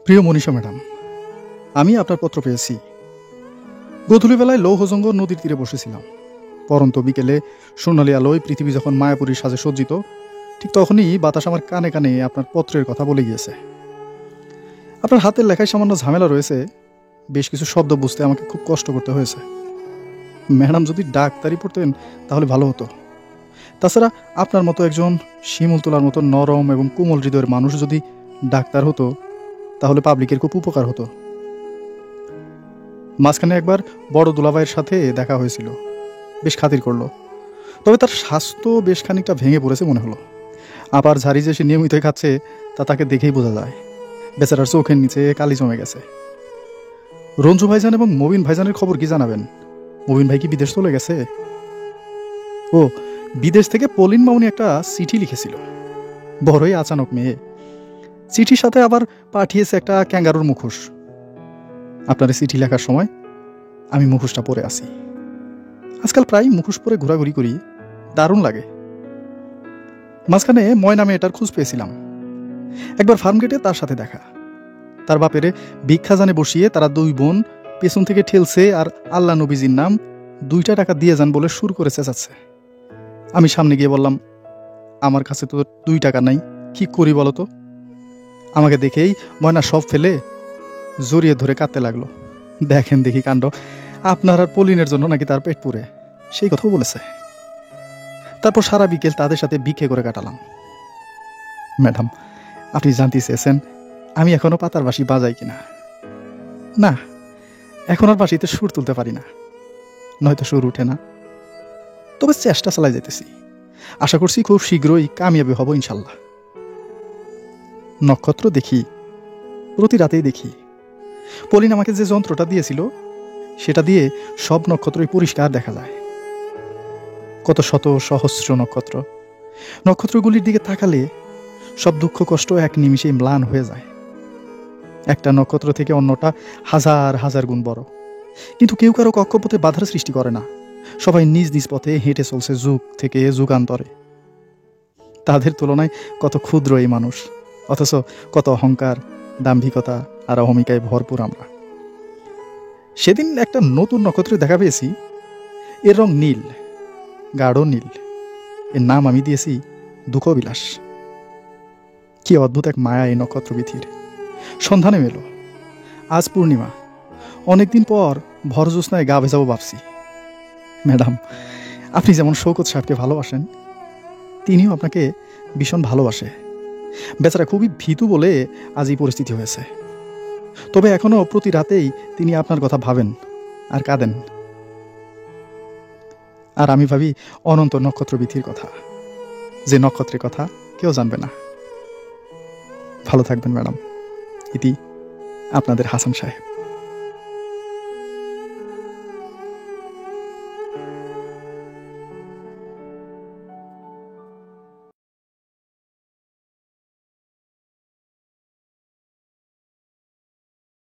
প্রিয় মনীষা ম্যাডাম, আমি আপনার পত্র পেয়েছি। গধূলিবেলায় লৌহজঙ্গ নদীর তীরে বসেছিলাম। পরন্ত বিকেলে সোনালি আলোয় পৃথিবী যখন মায়াপুরীর সাজে সজ্জিত, ঠিক তখনই বাতাস আমার কানে কানে আপনার পত্রের কথা বলে গিয়েছে। আপনার হাতের লেখায় সামান্য ঝামেলা রয়েছে, বেশ কিছু শব্দ বুঝতে আমাকে খুব কষ্ট করতে হয়েছে। ম্যাডাম যদি ডাক্তারি পড়তেন তাহলে ভালো হতো। তাছাড়া আপনার মতো একজন শিমুল তোলার মতো নরম এবং কোমল হৃদয়ের মানুষ যদি ডাক্তার হতো তাহলে পাবলিকের খুব উপকার হতো। মাঝখানে একবার বড় দুলাভাইয়ের সাথে দেখা হয়েছিল, বেশ খাতির করলো। তবে তার স্বাস্থ্য বেশ খানিকটা ভেঙে পড়েছে মনে হলো। আবার ঝাড়ি যে সে নিয়মিত খাচ্ছে তা তাকে দেখেই বোঝা যায়। বেচারার চোখের নিচে কালি জমে গেছে। রঞ্জু ভাইজান এবং মবিন ভাইজানের খবর কি জানাবেন? মবিন ভাই কি বিদেশ চলে গেছে? ও, বিদেশ থেকে পলিন মামুনি একটা চিঠি লিখেছিল। বড়ই আচানক মেয়ে। চিঠির সাথে আবার পাঠিয়েছে একটা ক্যাঙ্গারুর মুখোশ। আপনার চিঠি লেখার সময় আমি মুখোশটা পরে আছি। আজকাল প্রায় মুখোশ পরে ঘোরাঘুরি করি, দারুণ লাগে। মাঝখানে ময়না মেয়েটার খোঁজ পেয়েছিলাম। একবার ফার্ম গেটে তার সাথে দেখা। তার বাপেরে ভিক্ষাজানে বসিয়ে তারা দুই বোন পেছন থেকে ঠেলছে আর আল্লাহ নবীজির নাম 2 টাকা দিয়ে যান বলে সুর করে চেঁচাচ্ছে। আমি সামনে গিয়ে বললাম, আমার কাছে তো 2 টাকা নাই, কি করি বলো তো? আমাকে দেখেই ময়না সব ফেলে জড়িয়ে ধরে কাঁদতে লাগলো। দেখেন দেখি কাণ্ড, আপনার আর পলিনের জন্য নাকি তার পেট পুরে, সেই কথাও বলেছে। তারপর সারা বিকেল তাদের সাথে ভিক্ষে করে কাটালাম। ম্যাডাম, আপনি জানতে চেয়েছেন আমি এখনো পাতার বাঁশি বাজাই কিনা? না, এখন আর বাঁশিতে সুর তুলতে পারি না, নয়তো সুর উঠে না। তবে চেষ্টা চালাই যেতেছি। আশা করছি খুব শীঘ্রই কামিয়াবি হব ইনশাল্লাহ। নক্ষত্র দেখি, প্রতি রাতেই দেখি। পলিন আমাকে যে যন্ত্রটা দিয়েছিল সেটা দিয়ে সব নক্ষত্রই পরিষ্কার দেখা যায়। কত শত সহস্র নক্ষত্র। নক্ষত্রগুলির দিকে তাকালে সব দুঃখ কষ্ট এক নিমিষেই ম্লান হয়ে যায়। একটা নক্ষত্র থেকে অন্যটা হাজার হাজার গুণ বড়, কিন্তু কেউ কারো কক্ষপথে বাধার সৃষ্টি করে না। সবাই নিজ নিজ পথে হেঁটে চলছে যুগ থেকে যুগান্তরে। তাদের তুলনায় কত ক্ষুদ্র এই মানুষ, অথচ কত অহংকার, দাম্ভিকতা আর অহমিকায় ভরপুর আমরা। সেদিন একটা নতুন নক্ষত্রের দেখা পেয়েছি। এর রং নীল, গাঢ় নীল। এর নাম আমি দিয়েছি দুঃখবিলাস। কি অদ্ভুত এক মায়া এই নক্ষত্রবিধির। সন্ধানে মেলো। আজ পূর্ণিমা, অনেকদিন পর ভরজ্যোৎস্নায় গা ভেজাবো ভাবছি। ম্যাডাম, আপনি যেমন শৌকত সাহেবকে ভালোবাসেন, তিনিও আপনাকে ভীষণ ভালোবাসে। বেচারা খুবই ভীতু বলে আজ এই পরিস্থিতি হয়েছে। তবে এখনো প্রতি রাতেই তিনি আপনার কথা ভাবেন আর কাঁদেন। আর আমি ভাবি অনন্ত নক্ষত্রবিধির কথা, যে নক্ষত্রের কথা কেউ জানবে না। ভালো থাকবেন ম্যাডাম। ইতি আপনাদের হাসান সাহেব।